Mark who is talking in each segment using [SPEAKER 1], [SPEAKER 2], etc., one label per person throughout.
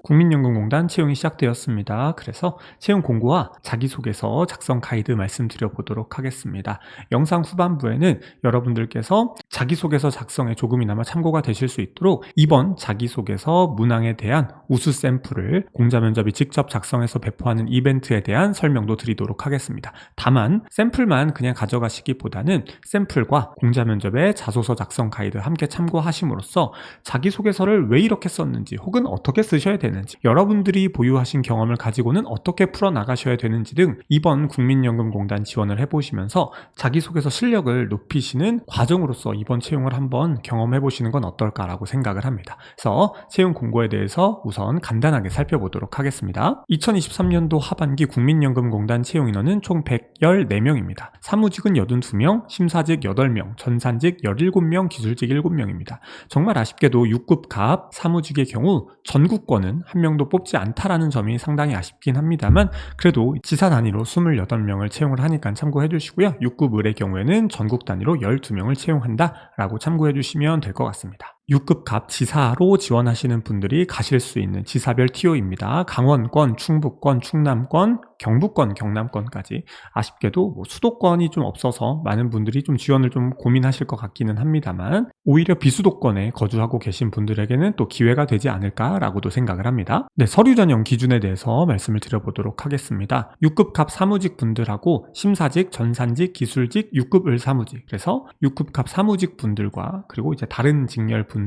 [SPEAKER 1] 국민연금공단 채용이 시작되었습니다. 그래서 채용 공고와 자기소개서 작성 가이드 말씀드려 보도록 하겠습니다. 영상 후반부에는 여러분들께서 자기소개서 작성에 조금이나마 참고가 되실 수 있도록 이번 자기소개서 문항에 대한 우수 샘플을 공자면접이 직접 작성해서 배포하는 이벤트에 대한 설명도 드리도록 하겠습니다. 다만 샘플만 그냥 가져가시기보다는 샘플과 공자면접의 자소서 작성 가이드 함께 참고하심으로써 자기소개서를 왜 이렇게 썼는지 혹은 어떻게 쓰셔야 되는지, 여러분들이 보유하신 경험을 가지고는 어떻게 풀어나가셔야 되는지 등 이번 국민연금공단 지원을 해보시면서 자기소개서 실력을 높이시는 과정으로서 이번 채용을 한번 경험해보시는 건 어떨까라고 생각을 합니다. 그래서 채용 공고에 대해서 우선 간단하게 살펴보도록 하겠습니다. 2023년도 하반기 국민연금공단 채용 인원은 총 114명입니다. 사무직은 82명, 심사직 8명, 전산직 17명, 기술직 7명입니다. 정말 아쉽게도 6급 갑 사무직의 경우 전국권은 한 명도 뽑지 않다라는 점이 상당히 아쉽긴 합니다만, 그래도 지사 단위로 28명을 채용을 하니까 참고해 주시고요. 6급 을의 경우에는 전국 단위로 12명을 채용한다라고 참고해 주시면 될 것 같습니다. 6급 갑 지사로 지원하시는 분들이 가실 수 있는 지사별 TO입니다. 강원권, 충북권, 충남권, 경북권, 경남권까지. 아쉽게도 수도권이 좀 없어서 많은 분들이 좀 지원을 좀 고민하실 것 같기는 합니다만, 오히려 비수도권에 거주하고 계신 분들에게는 또 기회가 되지 않을까라고도 생각을 합니다. 네, 서류 전형 기준에 대해서 말씀을 드려보도록 하겠습니다. 6급 갑 사무직 분들하고 심사직, 전산직, 기술직, 6급 을 사무직, 그래서 6급 갑 사무직 분들과 그리고 이제 다른 직렬 분들의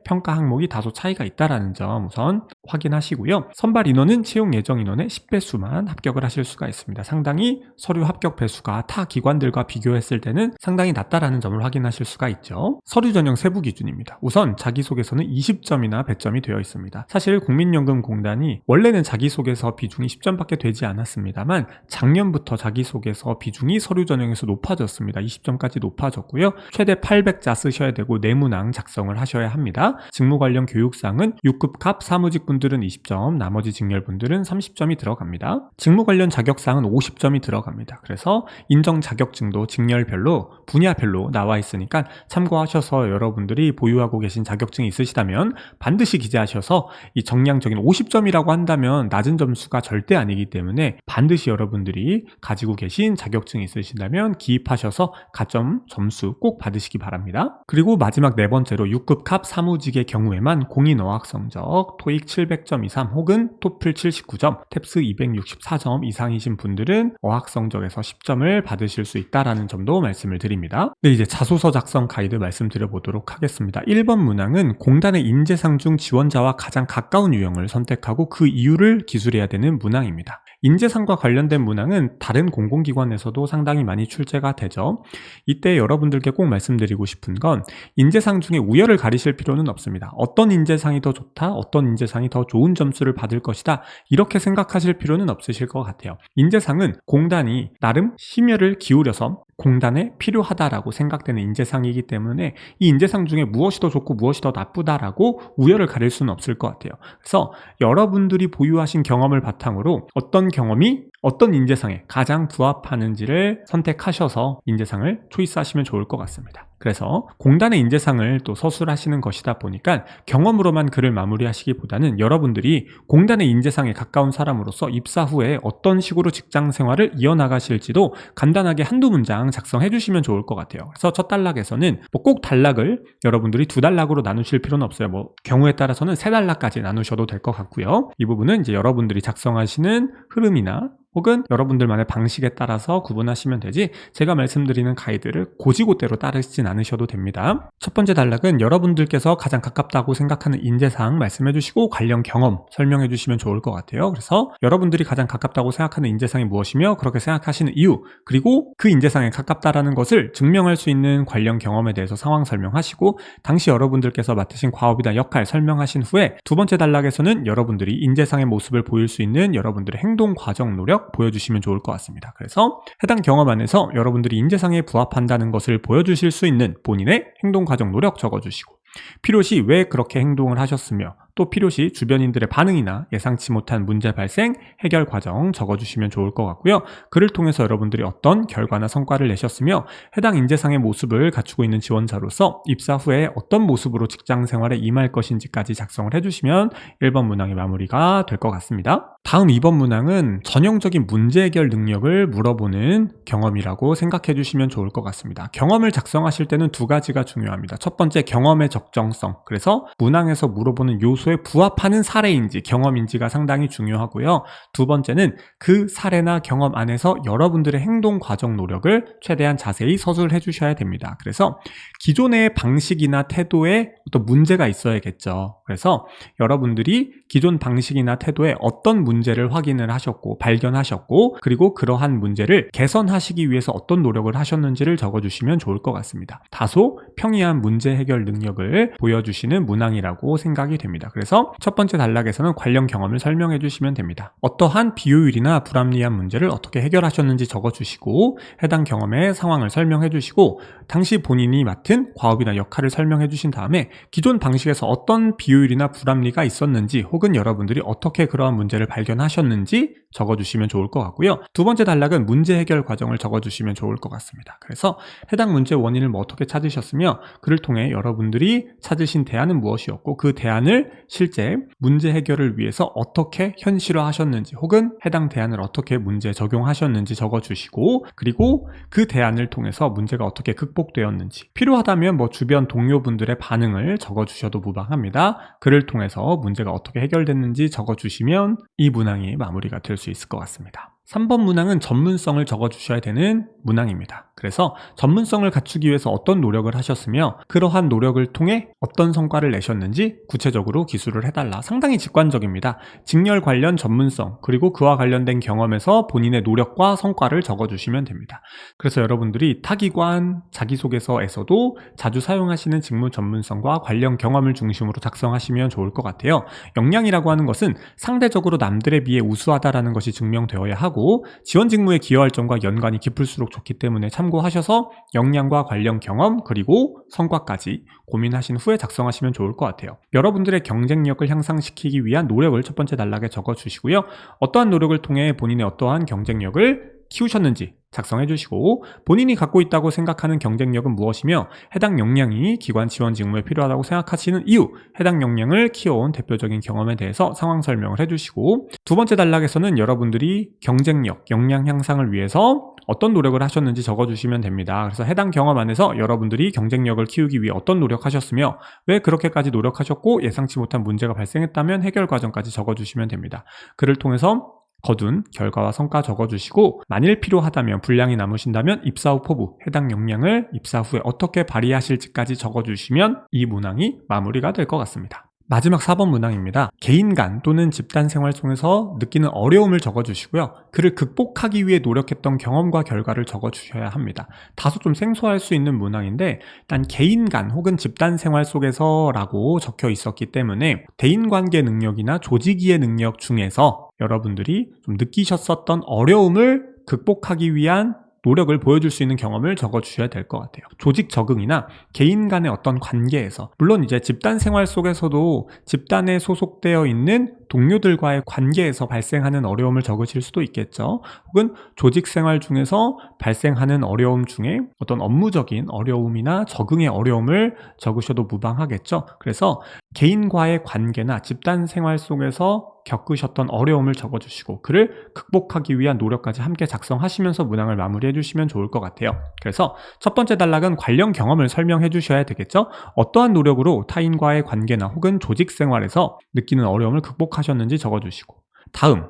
[SPEAKER 1] 평가 항목이 다소 차이가 있다라는 점 우선 확인하시고요. 선발 인원은 채용 예정 인원의 10배수만 합격을 하실 수가 있습니다. 상당히 서류 합격 배수가 타 기관들과 비교했을 때는 상당히 낮다라는 점을 확인하실 수가 있죠. 서류 전형 세부 기준입니다. 우선 자기소개서는 20점이나 배점이 되어 있습니다. 사실 국민연금공단이 원래는 자기소개서 비중이 10점밖에 되지 않았습니다만 작년부터 자기소개서 비중이 서류 전형에서 높아졌습니다. 20점까지 높아졌고요. 최대 800자 쓰셔야 되고 내문항 작성을 하셔야 합니다. 직무 관련 교육사항은 6급 갑 사무직 분들은 20점, 나머지 직렬분들은 30점이 들어갑니다. 직무 관련 자격사항은 50점이 들어갑니다. 그래서 인정 자격증도 직렬별로, 분야별로 나와 있으니까 참고하셔서 여러분들이 보유하고 계신 자격증이 있으시다면 반드시 기재하셔서, 이 정량적인 50점이라고 한다면 낮은 점수가 절대 아니기 때문에 반드시 여러분들이 가지고 계신 자격증이 있으신다면 기입하셔서 가점 점수 꼭 받으시기 바랍니다. 그리고 마지막 네 번째로 6급 갑 사무직의 경우에만 공인 어학 성적 토익 700점 이상 혹은 토플 79점, 탭스 264점 이상이신 분들은 어학 성적에서 10점을 받으실 수 있다라는 점도 말씀을 드립니다. 네, 이제 자소서 작성 가이드 말씀드려 보도록 하겠습니다. 1번 문항은 공단의 인재상 중 지원자와 가장 가까운 유형을 선택하고 그 이유를 기술해야 되는 문항입니다. 인재상과 관련된 문항은 다른 공공기관에서도 상당히 많이 출제가 되죠. 이때 여러분들께 꼭 말씀드리고 싶은 건 인재상 중에 우열을 가리실 필요는 없습니다. 어떤 인재상이 더 좋다, 어떤 인재상이 더 좋은 점수를 받을 것이다, 이렇게 생각하실 필요는 없으실 것 같아요. 인재상은 공단이 나름 심혈을 기울여서 공단에 필요하다라고 생각되는 인재상이기 때문에 이 인재상 중에 무엇이 더 좋고 무엇이 더 나쁘다라고 우열을 가릴 수는 없을 것 같아요. 그래서 여러분들이 보유하신 경험을 바탕으로 어떤 경험이 어떤 인재상에 가장 부합하는지를 선택하셔서 인재상을 초이스하시면 좋을 것 같습니다. 그래서 공단의 인재상을 또 서술하시는 것이다 보니까 경험으로만 글을 마무리하시기보다는 여러분들이 공단의 인재상에 가까운 사람으로서 입사 후에 어떤 식으로 직장 생활을 이어나가실지도 간단하게 한두 문장 작성해 주시면 좋을 것 같아요. 그래서 첫 단락에서는 꼭 단락을 여러분들이 두 단락으로 나누실 필요는 없어요. 경우에 따라서는 세 단락까지 나누셔도 될 것 같고요. 이 부분은 이제 여러분들이 작성하시는 흐름이나 혹은 여러분들만의 방식에 따라서 구분하시면 되지, 제가 말씀드리는 가이드를 고지고대로 따르시진 않으셔도 됩니다. 첫 번째 단락은 여러분들께서 가장 가깝다고 생각하는 인재사항 말씀해 주시고 관련 경험 설명해 주시면 좋을 것 같아요. 그래서 여러분들이 가장 가깝다고 생각하는 인재상이 무엇이며 그렇게 생각하시는 이유, 그리고 그 인재상에 가깝다라는 것을 증명할 수 있는 관련 경험에 대해서 상황 설명하시고 당시 여러분들께서 맡으신 과업이나 역할 설명하신 후에 두 번째 단락에서는 여러분들이 인재상의 모습을 보일 수 있는 여러분들의 행동 과정 노력 보여주시면 좋을 것 같습니다. 그래서 해당 경험 안에서 여러분들이 인재상에 부합한다는 것을 보여주실 수 있는 본인의 행동 과정 노력 적어주시고 필요시 왜 그렇게 행동을 하셨으며 또 필요시 주변인들의 반응이나 예상치 못한 문제 발생, 해결 과정 적어주시면 좋을 것 같고요. 그를 통해서 여러분들이 어떤 결과나 성과를 내셨으며 해당 인재상의 모습을 갖추고 있는 지원자로서 입사 후에 어떤 모습으로 직장 생활에 임할 것인지까지 작성을 해주시면 1번 문항의 마무리가 될 것 같습니다. 다음 2번 문항은 전형적인 문제 해결 능력을 물어보는 경험이라고 생각해 주시면 좋을 것 같습니다. 경험을 작성하실 때는 두 가지가 중요합니다. 첫 번째, 경험의 적정성. 그래서 문항에서 물어보는 요소에 부합하는 사례인지 경험인지가 상당히 중요하고요. 두 번째는 그 사례나 경험 안에서 여러분들의 행동 과정 노력을 최대한 자세히 서술해 주셔야 됩니다. 그래서 기존의 방식이나 태도에 어떤 문제가 있어야겠죠. 그래서 여러분들이 기존 방식이나 태도에 어떤 문제를 확인을 하셨고 발견하셨고 그리고 그러한 문제를 개선하시기 위해서 어떤 노력을 하셨는지를 적어주시면 좋을 것 같습니다. 다소 평이한 문제 해결 능력을 보여주시는 문항이라고 생각이 됩니다. 그래서 첫 번째 단락에서는 관련 경험을 설명해 주시면 됩니다. 어떠한 비효율이나 불합리한 문제를 어떻게 해결하셨는지 적어주시고 해당 경험의 상황을 설명해 주시고 당시 본인이 맡은 과업이나 역할을 설명해 주신 다음에 기존 방식에서 어떤 비효율이나 불합리가 있었는지 혹은 여러분들이 어떻게 그러한 문제를 발견하셨는지 적어주시면 좋을 것 같고요. 두 번째 단락은 문제 해결 과정을 적어주시면 좋을 것 같습니다. 그래서 해당 문제 원인을 어떻게 찾으셨으며 그를 통해 여러분들이 찾으신 대안은 무엇이었고 그 대안을 실제 문제 해결을 위해서 어떻게 현실화하셨는지 혹은 해당 대안을 어떻게 문제에 적용하셨는지 적어주시고 그리고 그 대안을 통해서 문제가 어떻게 극복되었는지 필요하다면 주변 동료분들의 반응을 적어주셔도 무방합니다. 그를 통해서 문제가 어떻게 해결됐는지 적어주시면 이 문항이 마무리가 될 수 있을 것 같습니다. 3번 문항은 전문성을 적어주셔야 되는 문항입니다. 그래서 전문성을 갖추기 위해서 어떤 노력을 하셨으며 그러한 노력을 통해 어떤 성과를 내셨는지 구체적으로 기술을 해달라. 상당히 직관적입니다. 직렬 관련 전문성 그리고 그와 관련된 경험에서 본인의 노력과 성과를 적어주시면 됩니다. 그래서 여러분들이 타기관 자기소개서에서도 자주 사용하시는 직무 전문성과 관련 경험을 중심으로 작성하시면 좋을 것 같아요. 역량이라고 하는 것은 상대적으로 남들에 비해 우수하다라는 것이 증명되어야 하고 지원 직무에 기여할 점과 연관이 깊을수록 좋기 때문에 참고하셔서 역량과 관련 경험 그리고 성과까지 고민하신 후에 작성하시면 좋을 것 같아요. 여러분들의 경쟁력을 향상시키기 위한 노력을 첫 번째 단락에 적어주시고요. 어떠한 노력을 통해 본인의 어떠한 경쟁력을 키우셨는지 작성해 주시고 본인이 갖고 있다고 생각하는 경쟁력은 무엇이며 해당 역량이 기관 지원 직무에 필요하다고 생각하시는 이유, 해당 역량을 키워온 대표적인 경험에 대해서 상황 설명을 해주시고 두 번째 단락에서는 여러분들이 경쟁력, 역량 향상을 위해서 어떤 노력을 하셨는지 적어주시면 됩니다. 그래서 해당 경험 안에서 여러분들이 경쟁력을 키우기 위해 어떤 노력하셨으며 왜 그렇게까지 노력하셨고 예상치 못한 문제가 발생했다면 해결 과정까지 적어주시면 됩니다. 그를 통해서 거둔 결과와 성과 적어주시고 만일 필요하다면 분량이 남으신다면 입사 후 포부, 해당 역량을 입사 후에 어떻게 발휘하실지까지 적어주시면 이 문항이 마무리가 될 것 같습니다. 마지막 4번 문항입니다. 개인 간 또는 집단 생활 속에서 느끼는 어려움을 적어주시고요. 그를 극복하기 위해 노력했던 경험과 결과를 적어주셔야 합니다. 다소 좀 생소할 수 있는 문항인데 일단 개인 간 혹은 집단 생활 속에서 라고 적혀 있었기 때문에 대인관계 능력이나 조직이해 능력 중에서 여러분들이 좀 느끼셨었던 어려움을 극복하기 위한 노력을 보여줄 수 있는 경험을 적어주셔야 될 것 같아요. 조직 적응이나 개인 간의 어떤 관계에서 물론 이제 집단 생활 속에서도 집단에 소속되어 있는 동료들과의 관계에서 발생하는 어려움을 적으실 수도 있겠죠. 혹은 조직 생활 중에서 발생하는 어려움 중에 어떤 업무적인 어려움이나 적응의 어려움을 적으셔도 무방하겠죠. 그래서 개인과의 관계나 집단 생활 속에서 겪으셨던 어려움을 적어주시고 그를 극복하기 위한 노력까지 함께 작성하시면서 문항을 마무리해 주시면 좋을 것 같아요. 그래서 첫 번째 단락은 관련 경험을 설명해 주셔야 되겠죠. 어떠한 노력으로 타인과의 관계나 혹은 조직 생활에서 느끼는 어려움을 극복하셨는지 적어주시고 다음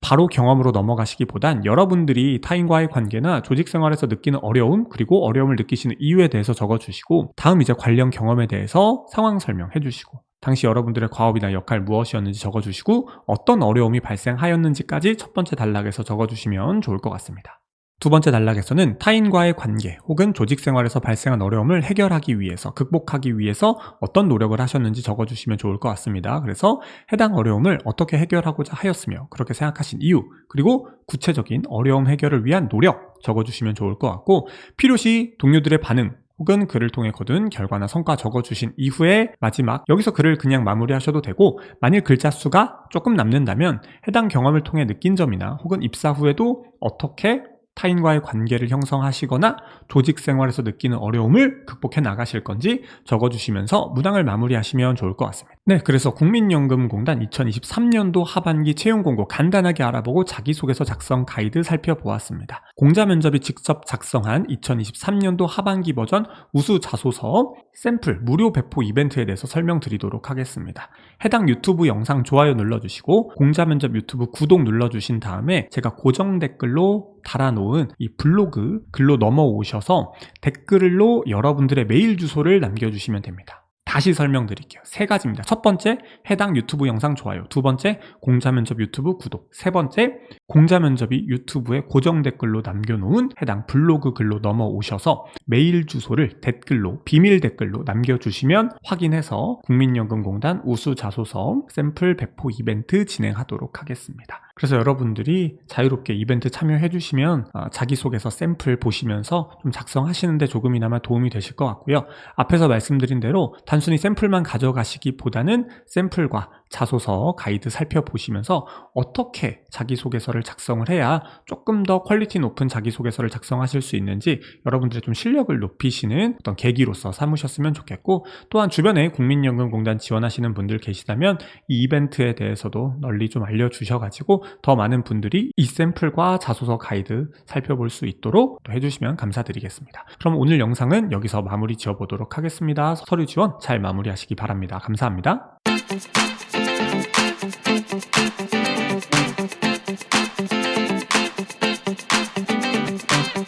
[SPEAKER 1] 바로 경험으로 넘어가시기보단 여러분들이 타인과의 관계나 조직 생활에서 느끼는 어려움 그리고 어려움을 느끼시는 이유에 대해서 적어주시고 다음 이제 관련 경험에 대해서 상황 설명해 주시고 당시 여러분들의 과업이나 역할 무엇이었는지 적어주시고 어떤 어려움이 발생하였는지까지 첫 번째 단락에서 적어주시면 좋을 것 같습니다. 두 번째 단락에서는 타인과의 관계 혹은 조직 생활에서 발생한 어려움을 해결하기 위해서 극복하기 위해서 어떤 노력을 하셨는지 적어주시면 좋을 것 같습니다. 그래서 해당 어려움을 어떻게 해결하고자 하였으며 그렇게 생각하신 이유 그리고 구체적인 어려움 해결을 위한 노력 적어주시면 좋을 것 같고 필요시 동료들의 반응 혹은 글을 통해 거둔 결과나 성과 적어주신 이후에 마지막 여기서 글을 그냥 마무리하셔도 되고, 만일 글자 수가 조금 남는다면 해당 경험을 통해 느낀 점이나 혹은 입사 후에도 어떻게 타인과의 관계를 형성하시거나 조직 생활에서 느끼는 어려움을 극복해 나가실 건지 적어주시면서 문항을 마무리하시면 좋을 것 같습니다. 네, 그래서 국민연금공단 2023년도 하반기 채용 공고 간단하게 알아보고 자기소개서 작성 가이드 살펴보았습니다. 공자 면접이 직접 작성한 2023년도 하반기 버전 우수 자소서 샘플 무료 배포 이벤트에 대해서 설명드리도록 하겠습니다. 해당 유튜브 영상 좋아요 눌러주시고 공자 면접 유튜브 구독 눌러주신 다음에 제가 고정 댓글로 달아놓은 이 블로그 글로 넘어오셔서 댓글로 여러분들의 메일 주소를 남겨주시면 됩니다. 다시 설명드릴게요. 3가지입니다. 첫 번째, 해당 유튜브 영상 좋아요. 두 번째, 공자면접 유튜브 구독. 세 번째, 공자면접이 유튜브에 고정 댓글로 남겨놓은 해당 블로그 글로 넘어오셔서 메일 주소를 댓글로, 비밀 댓글로 남겨주시면 확인해서 국민연금공단 우수 자소서 샘플 배포 이벤트 진행하도록 하겠습니다. 그래서 여러분들이 자유롭게 이벤트 참여해주시면 자기소개서 샘플 보시면서 좀 작성하시는데 조금이나마 도움이 되실 것 같고요. 앞에서 말씀드린 대로 단순히 샘플만 가져가시기보다는 샘플과 자소서 가이드 살펴보시면서 어떻게 자기소개서를 작성을 해야 조금 더 퀄리티 높은 자기소개서를 작성하실 수 있는지 여러분들의 좀 실력을 높이시는 어떤 계기로서 삼으셨으면 좋겠고, 또한 주변에 국민연금공단 지원하시는 분들 계시다면 이 이벤트에 대해서도 널리 좀 알려주셔가지고 더 많은 분들이 이 샘플과 자소서 가이드 살펴볼 수 있도록 또 해주시면 감사드리겠습니다. 그럼 오늘 영상은 여기서 마무리 지어보도록 하겠습니다. 서류 지원 잘 마무리하시기 바랍니다. 감사합니다.